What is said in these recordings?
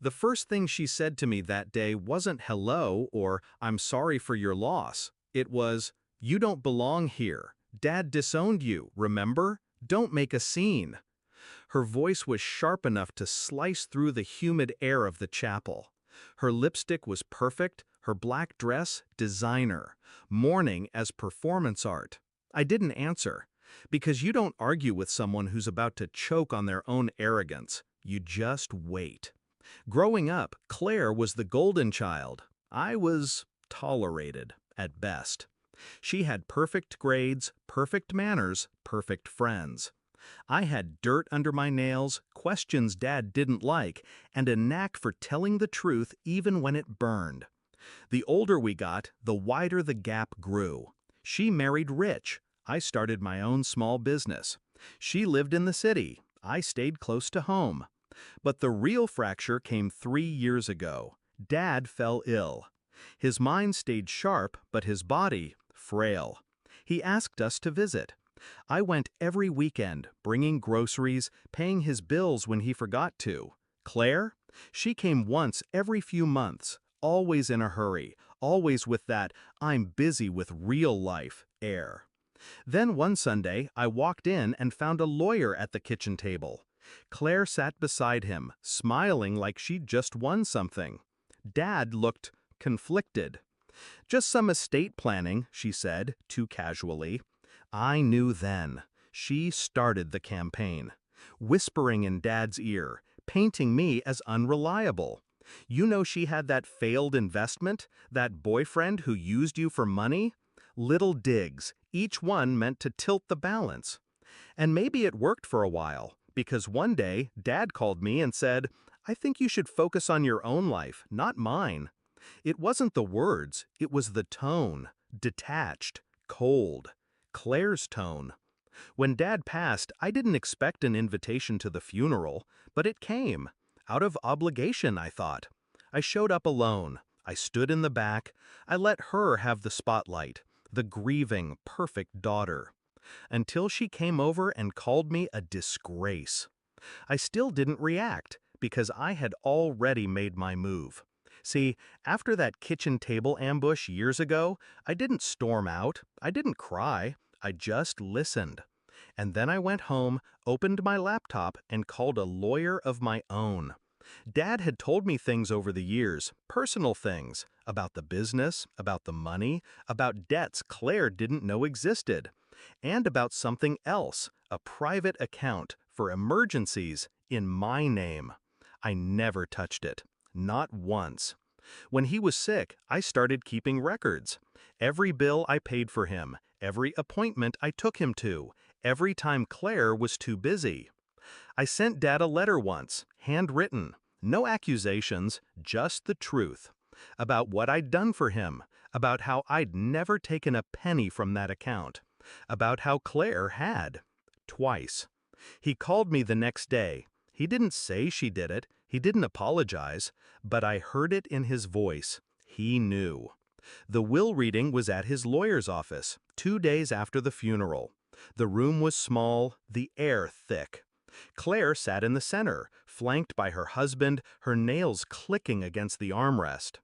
The first thing she said to me that day wasn't hello or I'm sorry for your loss. It was, you don't belong here. Dad disowned you, remember? Don't make a scene. Her voice was sharp enough to slice through the humid air of the chapel. Her lipstick was perfect, her black dress designer, mourning as performance art. I didn't answer, because you don't argue with someone who's about to choke on their own arrogance. You just wait. Growing up, Claire was the golden child. I was tolerated, at best. She had perfect grades, perfect manners, perfect friends. I had dirt under my nails, questions Dad didn't like, and a knack for telling the truth even when it burned. The older we got, the wider the gap grew. She married rich. I started my own small business. She lived in the city. I stayed close to home. But the real fracture came 3 years ago. Dad fell ill. His mind stayed sharp, but his body, frail. He asked us to visit. I went every weekend, bringing groceries, paying his bills when he forgot to. Claire? She came once every few months, always in a hurry, always with that "I'm busy with real life" air. Then one Sunday, I walked in and found a lawyer at the kitchen table. Claire sat beside him, smiling like she'd just won something. Dad looked conflicted. "Just some estate planning," she said, too casually. I knew then. She started the campaign, whispering in Dad's ear, painting me as unreliable. You know she had that failed investment, that boyfriend who used you for money? Little digs, each one meant to tilt the balance. And maybe it worked for a while, because one day Dad called me and said, "I think you should focus on your own life, not mine." It wasn't the words, it was the tone, detached, cold. Claire's tone. When Dad passed, I didn't expect an invitation to the funeral, but it came. Out of obligation, I thought. I showed up alone. I stood in the back. I let her have the spotlight, the grieving, perfect daughter. Until she came over and called me a disgrace. I still didn't react, because I had already made my move. See, after that kitchen table ambush years ago, I didn't storm out, I didn't cry, I just listened. And then I went home, opened my laptop, and called a lawyer of my own. Dad had told me things over the years, personal things, about the business, about the money, about debts Claire didn't know existed, and about something else, a private account for emergencies in my name. I never touched it. Not once. When he was sick, I started keeping records. Every bill I paid for him, every appointment I took him to, every time Claire was too busy. I sent Dad a letter once, handwritten. No accusations, just the truth. About what I'd done for him, about how I'd never taken a penny from that account, about how Claire had. Twice. He called me the next day. He didn't say she did it, he didn't apologize, but I heard it in his voice. He knew. The will reading was at his lawyer's office, 2 days after the funeral. The room was small, the air thick. Claire sat in the center, flanked by her husband, her nails clicking against the armrest.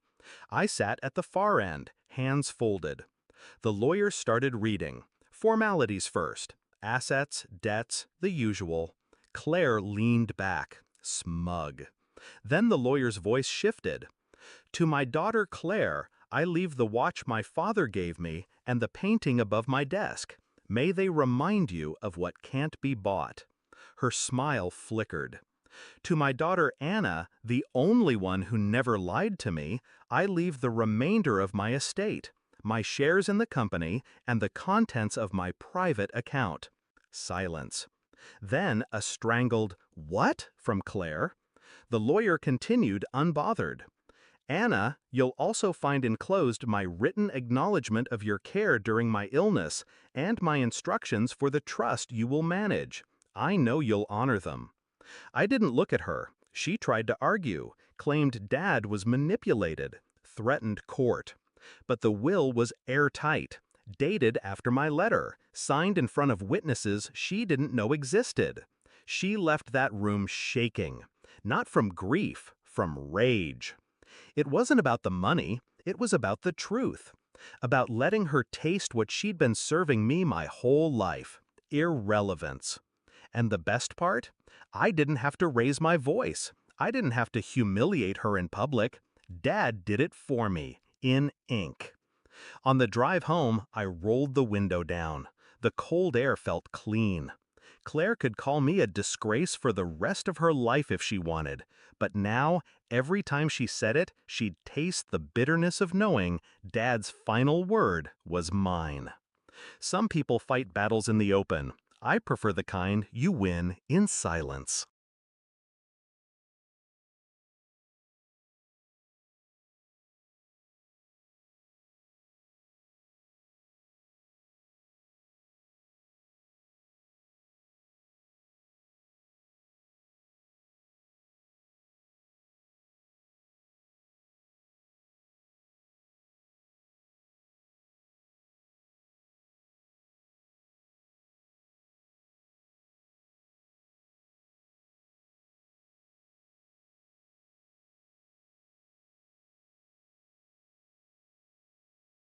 I sat at the far end, hands folded. The lawyer started reading. Formalities first. Assets, debts, the usual. Claire leaned back, smug. Then the lawyer's voice shifted. "To my daughter Claire, I leave the watch my father gave me and the painting above my desk. May they remind you of what can't be bought." Her smile flickered. "To my daughter Anna, the only one who never lied to me, I leave the remainder of my estate, my shares in the company, and the contents of my private account." Silence. Then a strangled "What?" from Claire. The lawyer continued unbothered. "Anna, you'll also find enclosed my written acknowledgement of your care during my illness and my instructions for the trust you will manage. I know you'll honor them." I didn't look at her. She tried to argue, claimed Dad was manipulated, threatened court. But the will was airtight, dated after my letter, signed in front of witnesses she didn't know existed. She left that room shaking, not from grief, from rage. It wasn't about the money, it was about the truth. About letting her taste what she'd been serving me my whole life. Irrelevance. And the best part? I didn't have to raise my voice. I didn't have to humiliate her in public. Dad did it for me, in ink. On the drive home, I rolled the window down. The cold air felt clean. Claire could call me a disgrace for the rest of her life if she wanted, but now, every time she said it, she'd taste the bitterness of knowing Dad's final word was mine. Some people fight battles in the open. I prefer the kind you win in silence.